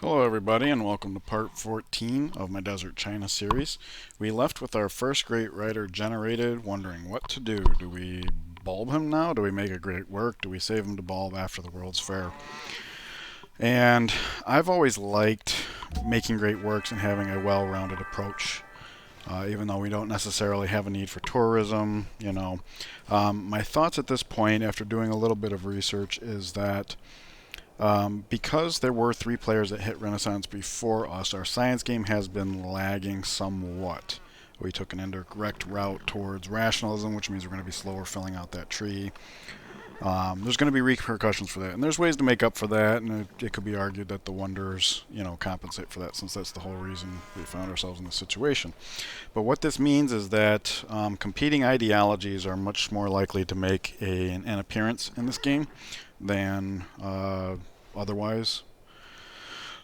Hello everybody and welcome to part 14 of my Desert China series. We left with our first great writer generated, wondering what to do. Do we bulb him now? Do we make a great work? Do we save him to bulb after the World's Fair? And I've always liked making great works and having a well-rounded approach. Even though we don't necessarily have a need for tourism. My thoughts at this point, after doing a little bit of research, is that because there were three players that hit Renaissance before us, our science game has been lagging somewhat. We took an indirect route towards rationalism, which means we're going to be slower filling out that tree. There's going to be repercussions for that, and there's ways to make up for that, and it could be argued that the wonders, compensate for that, since that's the whole reason we found ourselves in this situation. But what this means is that competing ideologies are much more likely to make an appearance in this game than otherwise.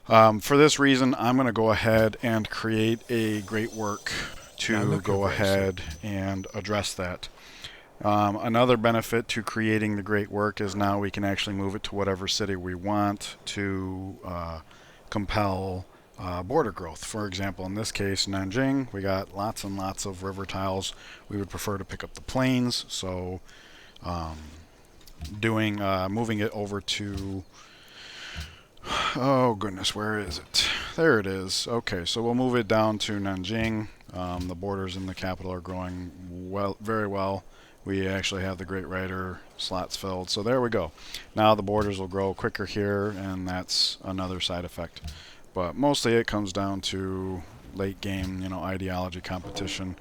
For this reason, I'm going to go ahead and create a great work to go ahead and address that. Another benefit to creating the great work is now we can actually move it to whatever city we want to compel border growth. For example, in this case, Nanjing, we got lots and lots of river tiles. We would prefer to pick up the plains, so moving it over to, oh goodness, where is it? There it is. Okay, so we'll move it down to Nanjing. The borders in the capital are growing very well. We actually have the Great Writer slots filled, so there we go. Now the borders will grow quicker here, and that's another side effect. But mostly it comes down to late game, ideology competition.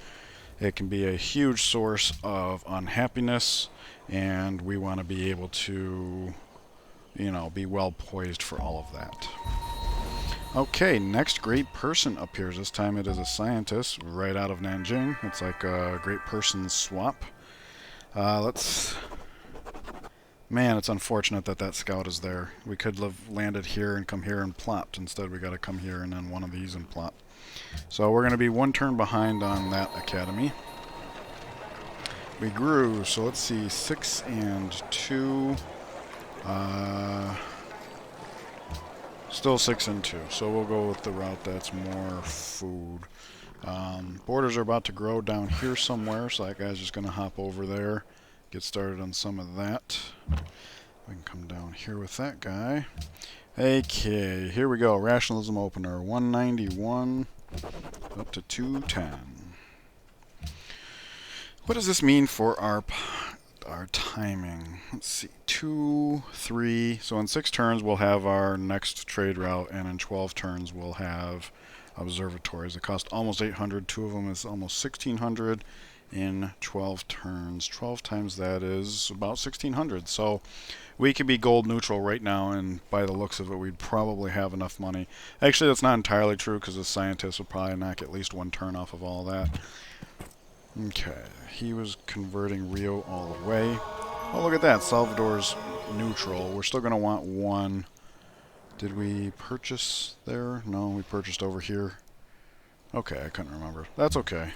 It can be a huge source of unhappiness, and we want to be able to, be well poised for all of that. Okay, next great person appears. This time it is a scientist right out of Nanjing. It's like a great person swap. Man, it's unfortunate that scout is there. We could have landed here and come here and plopped. Instead, we got to come here and then one of these and plop. So we're going to be one turn behind on that academy. We grew, so let's see, 6 and 2. Still 6 and 2. So we'll go with the route that's more food. Borders are about to grow down here somewhere, so that guy's just going to hop over there, get started on some of that. We can come down here with that guy. Okay, here we go. Rationalism opener, 191 up to 210. What does this mean for our timing? Let's see, 2, 3. So in 6 turns we'll have our next trade route, and in 12 turns we'll have observatories. It cost almost 800. 2 of them is almost 1600 in 12 turns. 12 times that is about 1600. So we could be gold neutral right now, and by the looks of it, we'd probably have enough money. Actually, that's not entirely true, because the scientist would probably knock at least 1 turn off of all that. Okay, he was converting Rio all the way. Oh, look at that. Salvador's neutral. We're still going to want 1. Did we purchase there? No, we purchased over here. Okay, I couldn't remember. That's okay.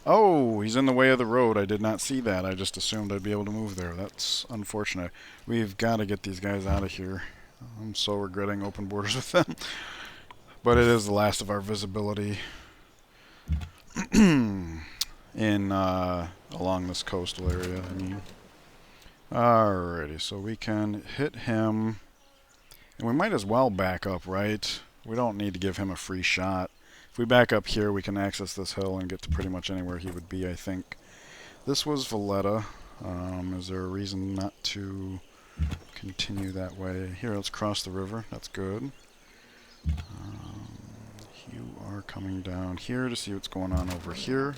Oh, he's in the way of the road. I did not see that. I just assumed I'd be able to move there. That's unfortunate. We've got to get these guys out of here. I'm so regretting open borders with them. But it is the last of our visibility in along this coastal area, I mean. Alrighty, so we can hit him. And we might as well back up, right? We don't need to give him a free shot. If we back up here, we can access this hill and get to pretty much anywhere he would be, I think. This was Valletta. Is there a reason not to continue that way? Here, let's cross the river. That's good. You are coming down here to see what's going on over here.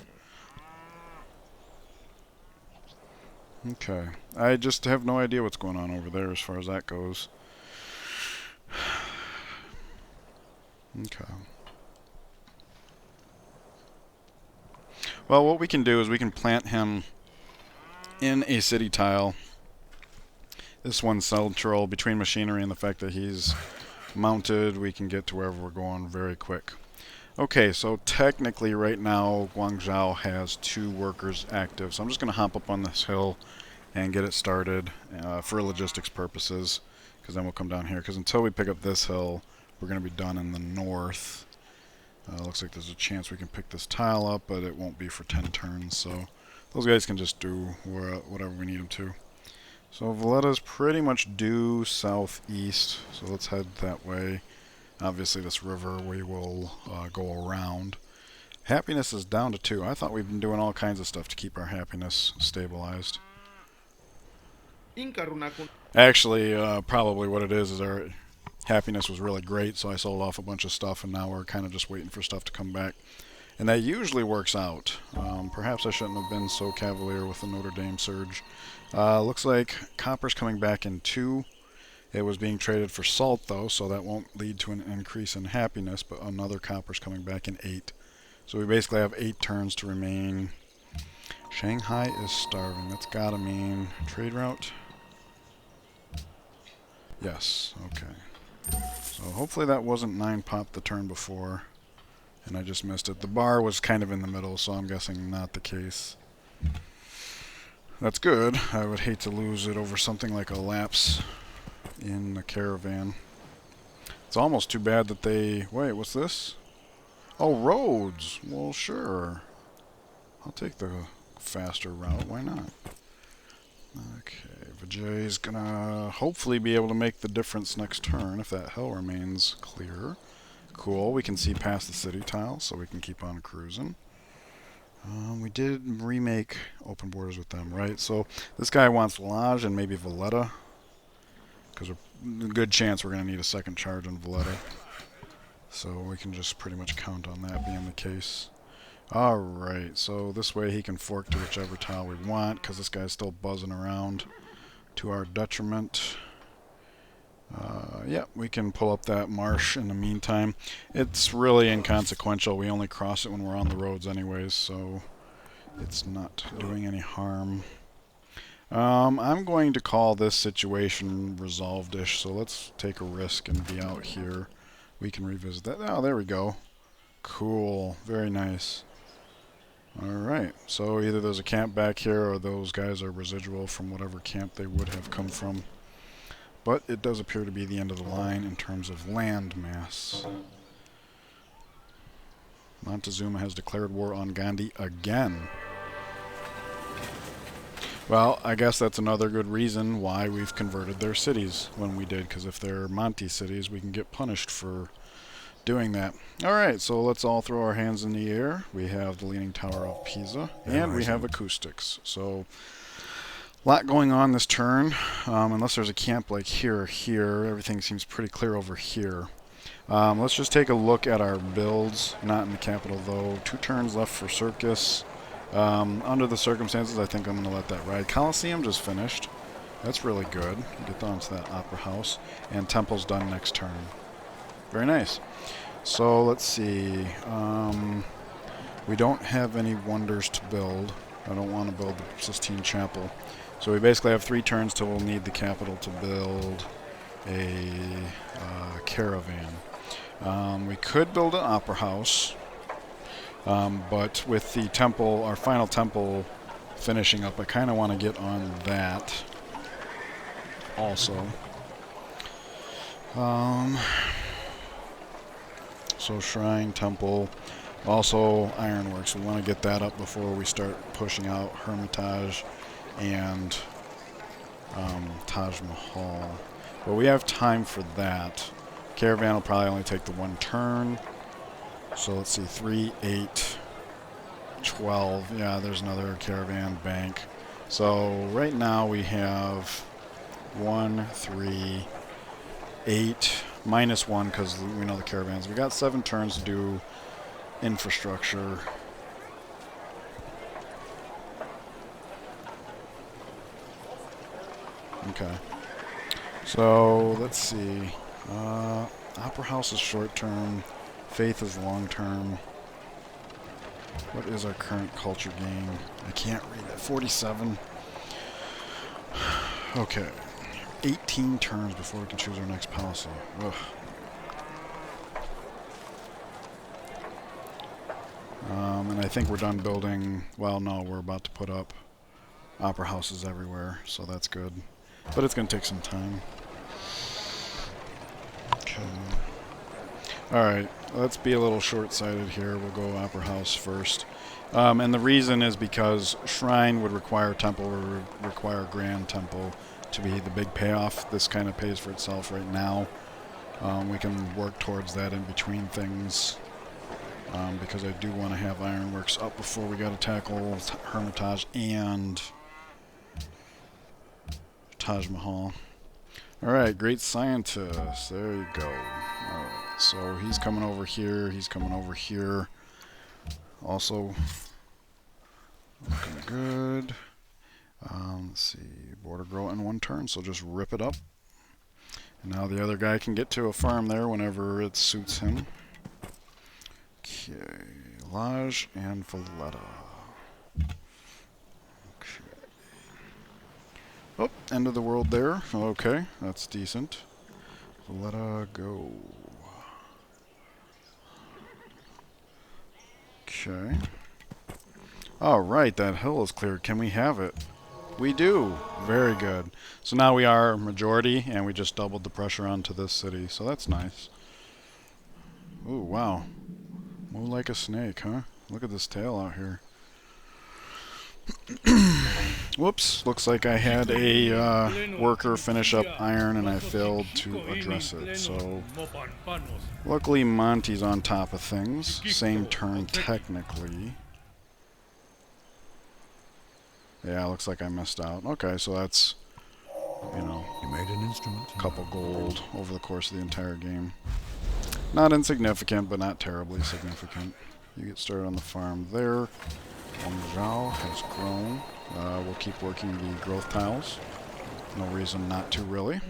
Okay. I just have no idea what's going on over there as far as that goes. Okay. Well, what we can do is we can plant him in a city tile. This one's central between machinery and the fact that he's mounted. We can get to wherever we're going very quick. Okay, so technically right now Guangzhou has 2 workers active. So I'm just going to hop up on this hill and get it started for logistics purposes, because then we'll come down here. Because until we pick up this hill, we're going to be done in the north. Looks like there's a chance we can pick this tile up, but it won't be for 10 turns, so those guys can just do whatever we need them to. So Valletta's pretty much due southeast, so let's head that way. Obviously this river we will go around. Happiness is down to 2. I thought we've been doing all kinds of stuff to keep our happiness stabilized. Actually, probably what it is our happiness was really great, so I sold off a bunch of stuff, and now we're kind of just waiting for stuff to come back. And that usually works out. Perhaps I shouldn't have been so cavalier with the Notre Dame surge. Looks like copper's coming back in 2. It was being traded for salt, though, so that won't lead to an increase in happiness, but another copper's coming back in 8. So we basically have 8 turns to remain. Shanghai is starving. That's gotta mean trade route. Yes, okay. So hopefully that wasn't 9 pop the turn before, and I just missed it. The bar was kind of in the middle, so I'm guessing not the case. That's good. I would hate to lose it over something like a lapse in the caravan. It's almost too bad that they... Wait, what's this? Oh, roads. Well, sure. I'll take the faster route. Why not? Okay, Vijay's gonna hopefully be able to make the difference next turn if that hill remains clear. Cool, we can see past the city tile, so we can keep on cruising. We did remake open borders with them, right? So this guy wants Lodge and maybe Valletta, because there's a good chance we're going to need a second charge on Valletta. So we can just pretty much count on that being the case. Alright, so this way he can fork to whichever tile we want, because this guy's still buzzing around to our detriment. Yeah, we can pull up that marsh in the meantime. It's really inconsequential. We only cross it when we're on the roads anyways, so it's not doing any harm. I'm going to call this situation resolved-ish, so let's take a risk and be out here. We can revisit that. Oh, there we go. Cool. Very nice. Alright, so either there's a camp back here or those guys are residual from whatever camp they would have come from. But it does appear to be the end of the line in terms of land mass. Montezuma has declared war on Gandhi again. Well, I guess that's another good reason why we've converted their cities when we did, because if they're Monty cities, we can get punished for doing that. Alright, so let's all throw our hands in the air. We have the Leaning Tower of Pisa, and we have acoustics. So, a lot going on this turn. Unless there's a camp like here or here, everything seems pretty clear over here. Let's just take a look at our builds. Not in the capital, though. 2 turns left for Circus. Under the circumstances, I think I'm going to let that ride. Coliseum just finished. That's really good. Get on to that Opera House. And Temple's done next turn. Very nice. So, let's see. We don't have any wonders to build. I don't want to build the Sistine Chapel. So we basically have 3 turns till we'll need the capital to build a caravan. We could build an opera house, but with the temple, our final temple finishing up, I kind of want to get on that also. So shrine, temple, also ironworks. We want to get that up before we start pushing out Hermitage and Taj Mahal. But we have time for that. Caravan will probably only take the 1 turn. So let's see, 3, 8, 12. Yeah, there's another caravan bank. So right now we have 1, 3, 8, minus 1 because we know the caravans. We got 7 turns to do infrastructure. Okay. So let's see. Opera House is short term. Faith is long term. What is our current culture gain? I can't read that. 47. Okay. 18 turns before we can choose our next policy. Ugh. And I think we're done building. Well, no, we're about to put up opera houses everywhere, so that's good. But it's going to take some time. Okay. Alright, let's be a little short-sighted here. We'll go Opera House first. And the reason is because Shrine would require Temple, would require Grand Temple to be the big payoff. This kind of pays for itself right now. We can work towards that in between things. Because I do want to have Ironworks up before we got to tackle Hermitage and Taj Mahal. Alright, Great Scientist. There you go. Alright, so he's coming over here. He's coming over here. Also, looking good. Let's see. Border grow in 1 turn, so just rip it up. And now the other guy can get to a farm there whenever it suits him. Okay. Lage and Valletta. Oh, end of the world there. Okay, that's decent. Valletta, go. Okay. Alright, that hill is cleared. Can we have it? We do. Very good. So now we are majority, and we just doubled the pressure onto this city. So that's nice. Ooh, wow. Move like a snake, huh? Look at this tail out here. Whoops, looks like I had a worker finish up iron and I failed to address it. So luckily Monty's on top of things. Same turn technically. Yeah, looks like I missed out. Okay, so that's, you know, You made an instrument. a couple gold over the course of the entire game. Not insignificant, but not terribly significant. You get started on the farm there. Zhao has grown. We'll keep working the growth tiles. No reason not to, really.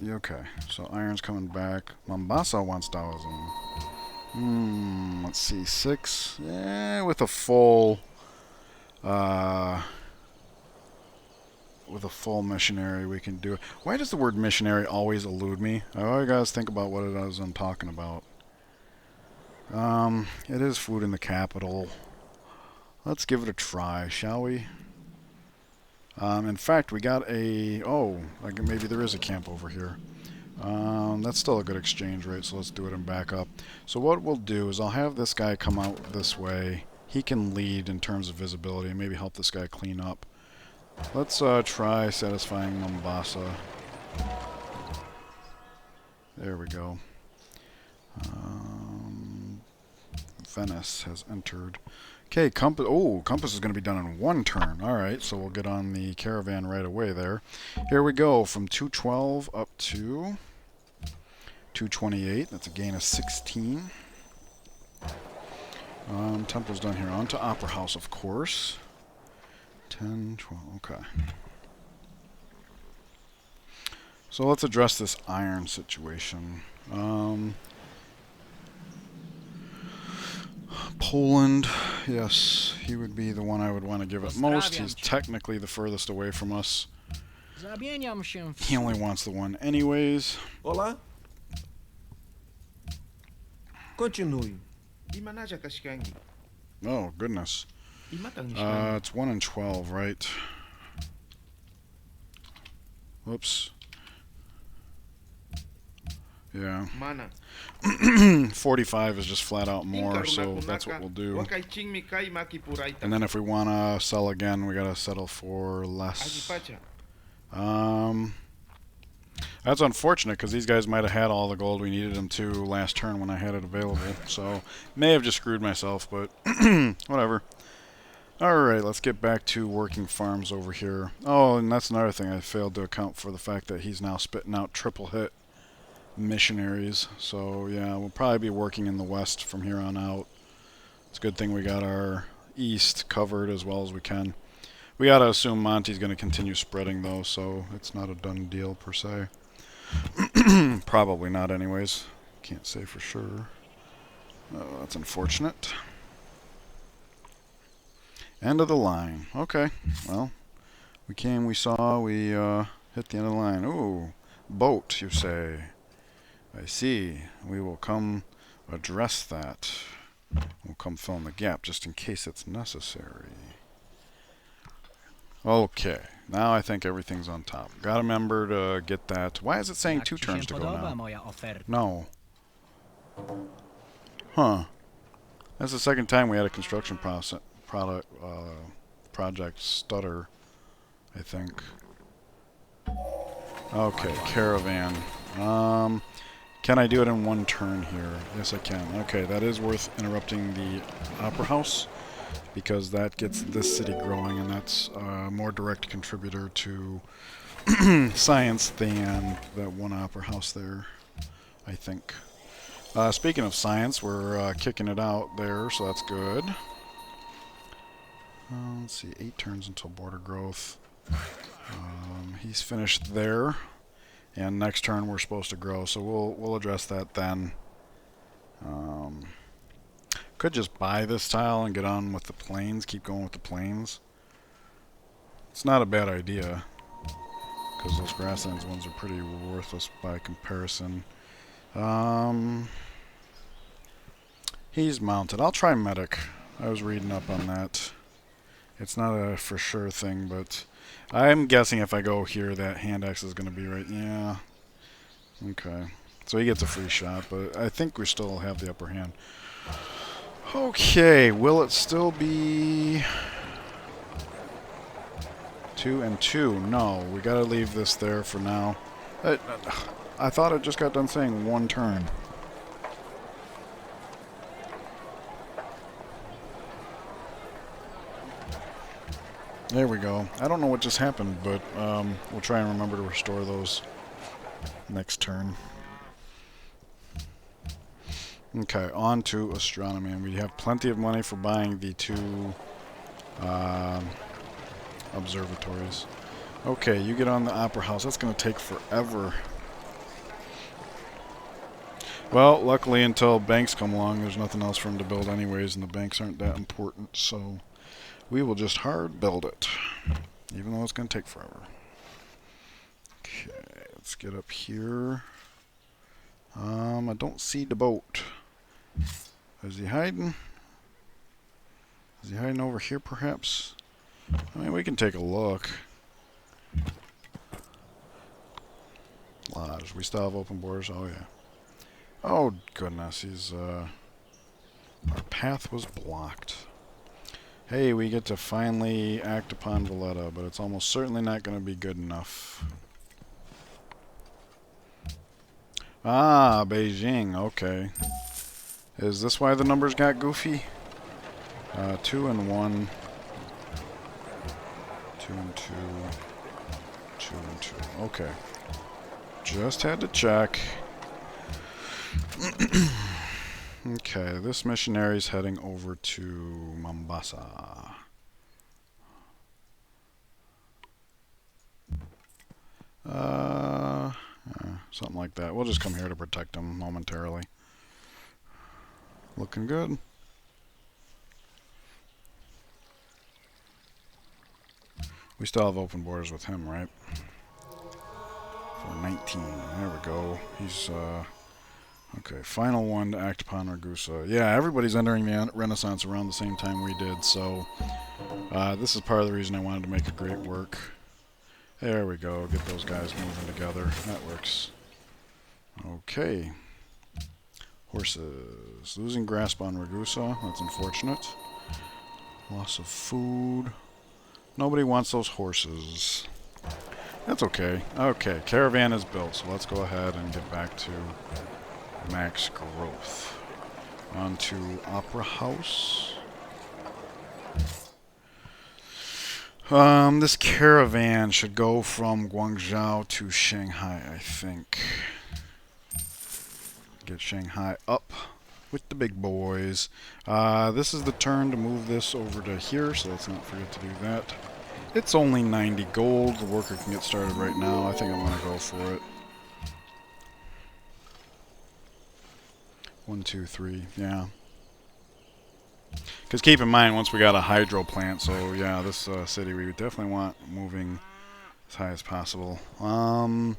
Okay, so iron's coming back. Mombasa wants 1,000. Let's see, 6. Yeah, with a full missionary we can do it. Why does the word missionary always elude me? I always gotta think about what it is I'm talking about. It is food in the capital. Let's give it a try, shall we? In fact, we got a... Oh, like maybe there is a camp over here. That's still a good exchange rate, so let's do it and back up. So what we'll do is I'll have this guy come out this way. He can lead in terms of visibility and maybe help this guy clean up. Let's try satisfying Mombasa. There we go. Venice has entered. Okay, Compass. Oh, Compass is going to be done in 1 turn. Alright, so we'll get on the caravan right away there. Here we go, from 212 up to 228. That's a gain of 16. Temple's done here. On to Opera House, of course. 10, 12, okay. So let's address this iron situation. Poland, yes, he would be the one I would want to give it most. He's technically the furthest away from us. He only wants the one anyways. Olá. Continue. Oh, goodness. It's 1 and 12, right? Whoops. Yeah. 45 is just flat out more, so that's what we'll do. And then if we want to sell again, we gotta settle for less. That's unfortunate, because these guys might have had all the gold we needed them to last turn when I had it available. So, may have just screwed myself, but whatever. Alright, let's get back to working farms over here. Oh, and that's another thing. I failed to account for the fact that he's now spitting out triple hit missionaries. So, yeah, we'll probably be working in the west from here on out. It's a good thing we got our east covered as well as we can. We gotta assume Monty's gonna continue spreading, though, so it's not a done deal, per se. Probably not, anyways. Can't say for sure. Oh, that's unfortunate. End of the line. Okay, well, we came, we saw, we hit the end of the line. Ooh, boat, you say. I see. We will come address that. We'll come fill in the gap just in case it's necessary. Okay, now I think everything's on top. Gotta remember to get that. Why is it saying Jak 2 ci turns się to go podoba now? moja oferta? No. Huh. That's the second time we had a construction project stutter, I think. Okay, caravan. Can I do it in one turn here? Yes, I can. Okay, that is worth interrupting the Opera House, because that gets this city growing, and that's a more direct contributor to science than that one Opera House there, I think. Speaking of science, we're kicking it out there, so that's good. Let's see, 8 turns until border growth. He's finished there, and next turn we're supposed to grow, so we'll address that then. Could just buy this tile and get on with the plains, keep going with the plains. It's not a bad idea, because those grasslands ones are pretty worthless by comparison. He's mounted. I'll try medic. I was reading up on that. It's not a for sure thing, but I'm guessing if I go here that hand axe is going to be right. Yeah. Okay. So he gets a free shot, but I think we still have the upper hand. Okay, will it still be 2 and 2? No, we gotta leave this there for now. I thought it just got done saying 1 turn. There we go. I don't know what just happened, but we'll try and remember to restore those next turn. Okay, on to astronomy, and we have plenty of money for buying the 2 observatories. Okay, you get on the Opera House. That's going to take forever. Well, luckily until banks come along, there's nothing else for him to build anyways, and the banks aren't that important, so we will just hard build it, even though it's going to take forever. Okay, let's get up here. I don't see the boat. Is he hiding? Is he hiding over here, perhaps? I mean, we can take a look. Lodge. We still have open borders? Oh, yeah. Oh, goodness. He's, our path was blocked. Hey, we get to finally act upon Valletta, but it's almost certainly not going to be good enough. Ah, Beijing. Okay. Is this why the numbers got goofy? 2 and 1. 2 and 2. 2 and 2. Okay. Just had to check. Okay, this missionary's heading over to Mombasa. Something like that. We'll just come here to protect him momentarily. Looking good. We still have open borders with him, right? For 19. There we go. He's, okay, final one to act upon Ragusa. Yeah, everybody's entering the Renaissance around the same time we did, so this is part of the reason I wanted to make a great work. There we go. Get those guys moving together. That works. Okay. Horses. Losing grasp on Ragusa. That's unfortunate. Loss of food. Nobody wants those horses. That's okay. Okay, caravan is built, so let's go ahead and get back to max growth. On to Opera House. This caravan should go from Guangzhou to Shanghai, I think. Get Shanghai up with the big boys. This is the turn to move this over to here, so let's not forget to do that. It's only 90 gold. The worker can get started right now. I think I'm going to go for it. 1, 2, 3. Yeah. Because keep in mind, once we got a hydro plant, so yeah, this city we definitely want moving as high as possible. Let's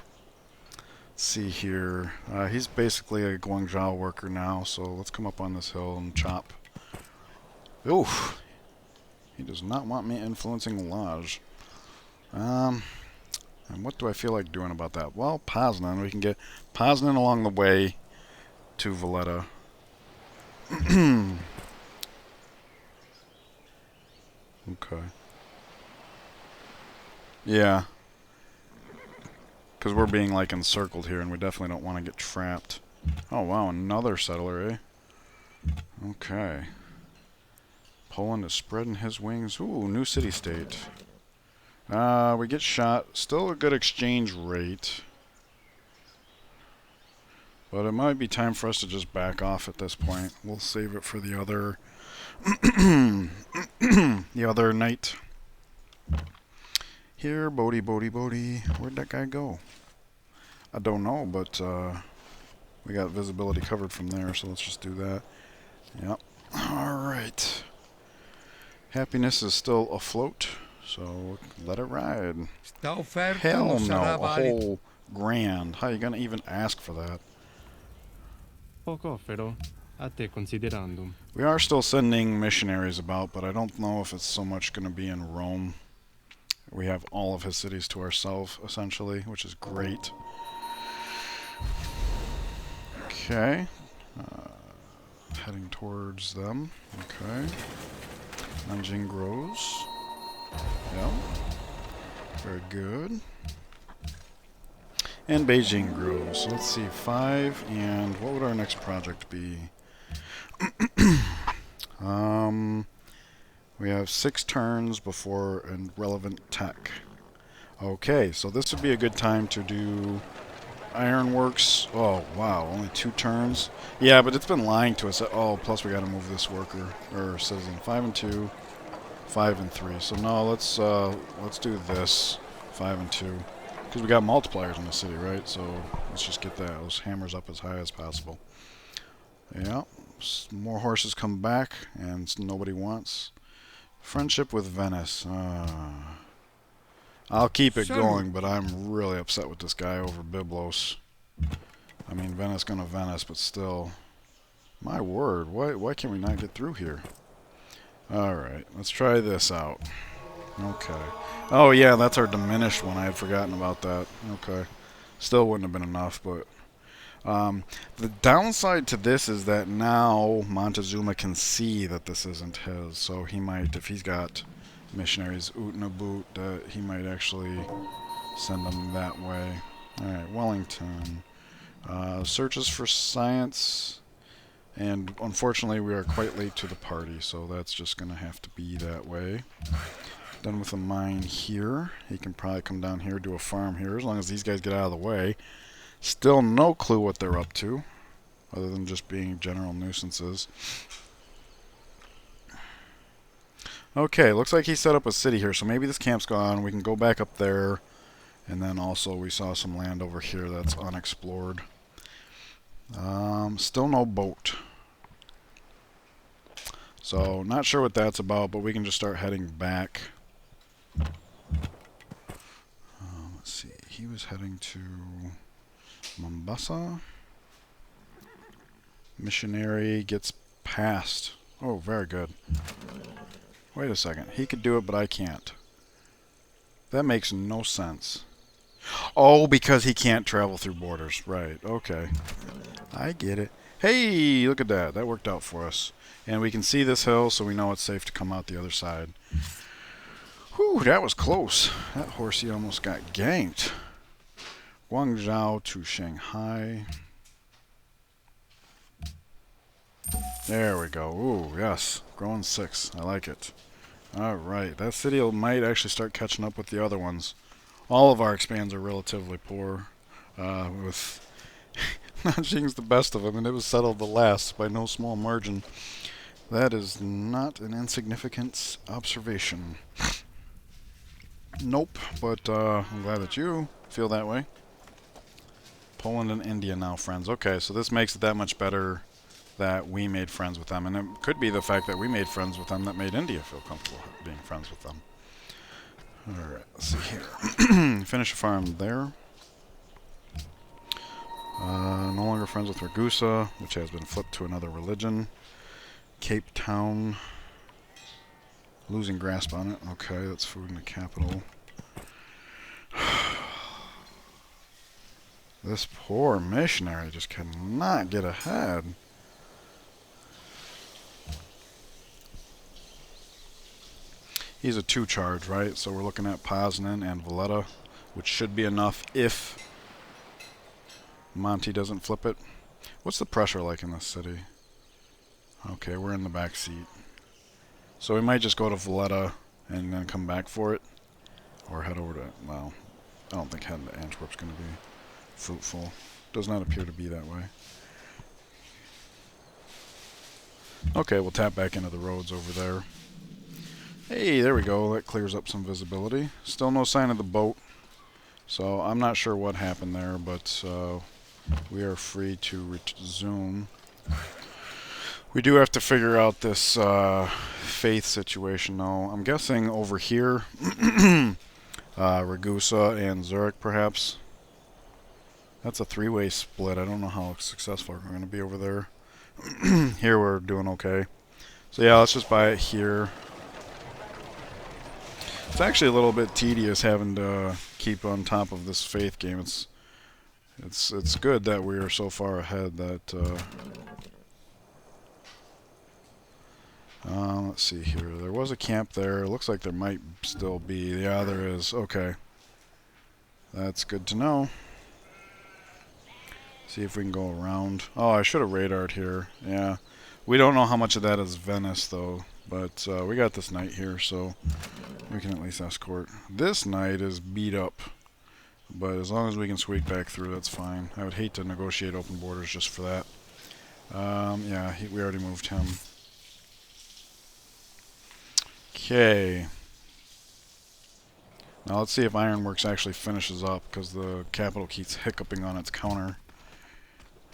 see here. He's basically a Guangzhou worker now, so let's come up on this hill and chop. Oof. He does not want me influencing Lodge. And what do I feel like doing about that? Well, Poznan. We can get Poznan along the way to Valletta. Okay. Yeah. Because we're being, like, encircled here, and we definitely don't want to get trapped. Oh, wow, another settler, eh? Okay. Poland is spreading his wings. Ooh, new city-state. We get shot. Still a good exchange rate. But it might be time for us to just back off at this point. We'll save it for the other... the other night. Here, Bodie. Where'd that guy go? I don't know, but we got visibility covered from there, so let's just do that. Yep. Alright. Happiness is still afloat, so let it ride. Hell no, a whole grand. How are you going to even ask for that? Poco, pero a te considerando. We are still sending missionaries about, but I don't know if it's so much going to be in Rome. We have all of his cities to ourselves, essentially, which is great. Okay. Heading towards them. Okay. Nanjing grows. Yep. Very good. And Beijing grows. So let's see, 5, and what would our next project be? We have 6 turns before a relevant tech. Okay, so this would be a good time to do ironworks. Oh, wow, only 2 turns. Yeah, but it's been lying to us. Oh, plus we got to move this worker, or citizen. 5 and 2, 5 and 3. So no, let's do this, 5 and 2. Because we got multipliers in the city, right? So let's just get those hammers up as high as possible. Yeah, more horses come back, and nobody wants. Friendship with Venice. I'll keep it going, but I'm really upset with this guy over Byblos. I mean, Venice gonna Venice, but still. My word, why can we not get through here? Alright, let's try this out. Okay. Oh yeah, that's our diminished one. I had forgotten about that. Okay. Still wouldn't have been enough, but... the downside to this is that now Montezuma can see that this isn't his, so he might, if he's got missionaries Utnaboot, he might actually send them that way. Alright, Wellington. Searches for science, and unfortunately we are quite late to the party, so that's just going to have to be that way. Done with a mine here. He can probably come down here, do a farm here, as long as these guys get out of the way. Still no clue what they're up to, other than just being general nuisances. Okay, looks like he set up a city here, so maybe this camp's gone. We can go back up there, and then also we saw some land over here that's unexplored. Still no boat. So, not sure what that's about, but we can just start heading back. Let's see, he was heading to Mombasa. Missionary gets past. Oh, very good. Wait a second. He could do it, but I can't. That makes no sense. Oh, because he can't travel through borders. Right, okay. I get it. Hey, look at that. That worked out for us. And we can see this hill, so we know it's safe to come out the other side. Whew, that was close. That horsey almost got ganked. Guangzhou to Shanghai. There we go. Ooh, yes. Growing 6. I like it. Alright, that city might actually start catching up with the other ones. All of our expands are relatively poor. With Nanjing's the best of them, and it was settled the last by no small margin. That is not an insignificant observation. Nope, but I'm glad that you feel that way. Poland and India now friends. Okay, so this makes it that much better that we made friends with them. And it could be the fact that we made friends with them that made India feel comfortable being friends with them. Alright, let's see here. Finish a farm there. No longer friends with Ragusa, which has been flipped to another religion. Cape Town. Losing grasp on it. Okay, that's food in the capital. This poor missionary just cannot get ahead. He's a 2-charge, right? So we're looking at Poznan and Valletta, which should be enough if Monty doesn't flip it. What's the pressure like in this city? Okay, we're in the back seat. So we might just go to Valletta and then come back for it. Or head over to, well, I don't think heading to Antwerp's going to be fruitful. Does not appear to be that way. Okay, we'll tap back into the roads over there. Hey, there we go. That clears up some visibility. Still no sign of the boat. So I'm not sure what happened there, but we are free to resume. We do have to figure out this faith situation, though. I'm guessing over here, Ragusa and Zurich, perhaps. That's a 3-way split. I don't know how successful we're going to be over there. Here we're doing okay. So yeah, let's just buy it here. It's actually a little bit tedious having to keep on top of this faith game. It's good that we are so far ahead that let's see here. There was a camp there. Looks like there might still be. Yeah, there is. Okay. That's good to know. See if we can go around. Oh, I should have radared here. Yeah. We don't know how much of that is Venice, though. But we got this knight here, so we can at least escort. This knight is beat up. But as long as we can squeak back through, that's fine. I would hate to negotiate open borders just for that. Yeah, we already moved him. Okay. Now let's see if Ironworks actually finishes up, because the capital keeps hiccuping on its counter.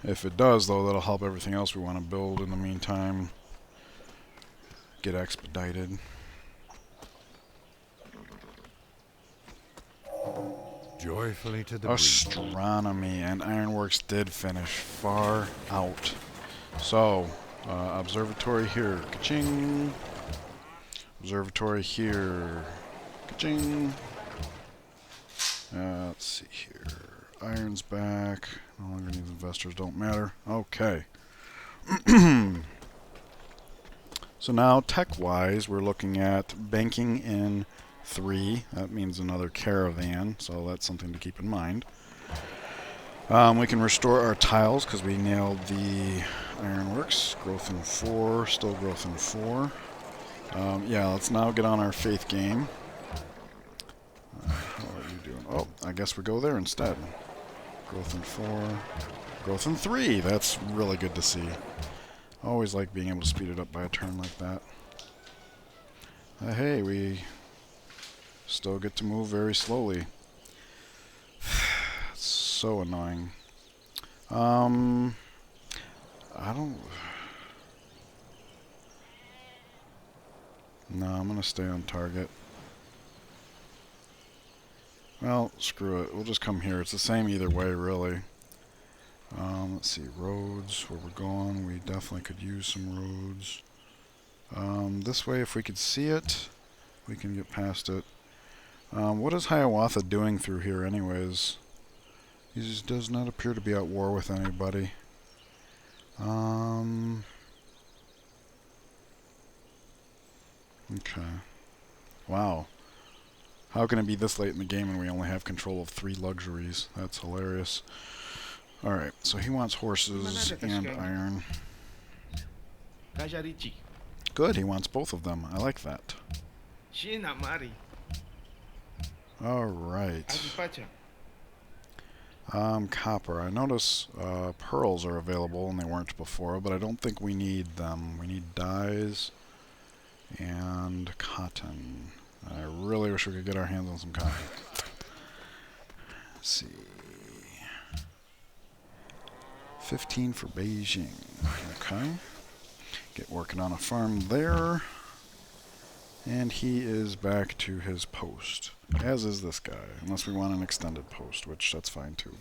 If it does, though, that'll help everything else we want to build in the meantime get expedited. Joyfully to the Astronomy and Ironworks did finish far out. So, observatory here, ka-ching. Observatory here, ka-ching. Let's see here. Iron's back. No longer needs investors, don't matter. Okay. So now, tech-wise, we're looking at banking in 3. That means another caravan, so that's something to keep in mind. We can restore our tiles because we nailed the Ironworks. Growth in 4, still growth in 4. Yeah, let's now get on our faith game. How are you doing? Oh, I guess we go there instead. Growth in 4. Growth in 3. That's really good to see. I always like being able to speed it up by a turn like that. Hey, we still get to move very slowly. It's so annoying. I don't... No, I'm gonna stay on target. Well, screw it. We'll just come here. It's the same either way, really. Let's see, roads, where we're going. We definitely could use some roads. This way, if we could see it, we can get past it. What is Hiawatha doing through here anyways? He just does not appear to be at war with anybody. Okay. Wow. How can it be this late in the game and we only have control of 3 luxuries? That's hilarious. Alright, so he wants horses and iron. Good, he wants both of them. I like that. Alright. Copper. I notice pearls are available and they weren't before, but I don't think we need them. We need dyes and cotton. I really wish we could get our hands on some cotton. Let's see. 15 for Beijing. Okay. Get working on a farm there. And he is back to his post. As is this guy. Unless we want an extended post, which that's fine too.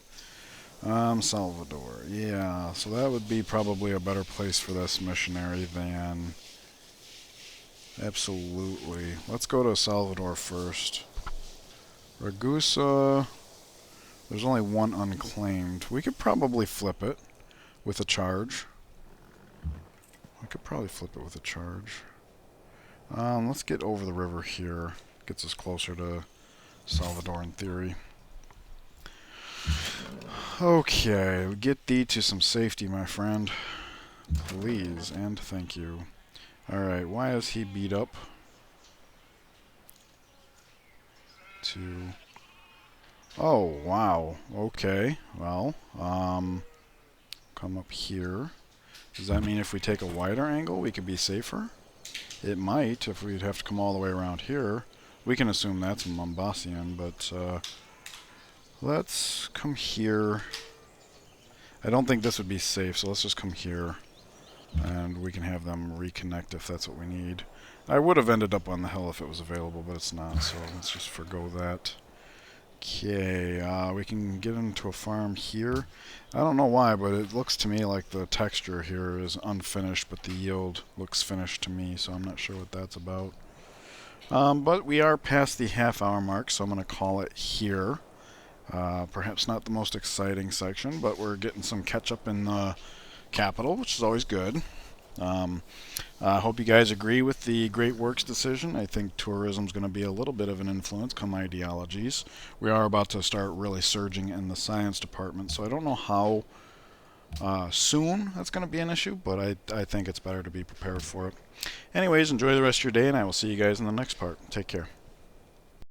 Salvador. Yeah, so that would be probably a better place for this missionary than... Absolutely. Let's go to Salvador first. Ragusa There's only one unclaimed. We could probably flip it with a charge. Let's get over the river here. Gets us closer to Salvador in theory. Okay, get thee to some safety, my friend. Please, and thank you. Alright, why is he beat up? Oh, wow. Okay, well, come up here. Does that mean if we take a wider angle, we could be safer? It might, if we'd have to come all the way around here. We can assume that's Mombasian, but let's come here. I don't think this would be safe, so let's just come here. And we can have them reconnect if that's what we need. I would have ended up on the hill if it was available, but it's not, so let's just forgo that. Okay, we can get into a farm here. I don't know why, but it looks to me like the texture here is unfinished, but the yield looks finished to me, so I'm not sure what that's about. But we are past the half-hour mark, so I'm going to call it here. Perhaps not the most exciting section, but we're getting some catch-up in the capital, which is always good. I hope you guys agree with the Great Works decision. I think tourism is going to be a little bit of an influence come ideologies. We are about to start really surging in the science department, so I don't know how soon that's going to be an issue, but I think it's better to be prepared for it. Anyways, enjoy the rest of your day, and I will see you guys in the next part. Take care.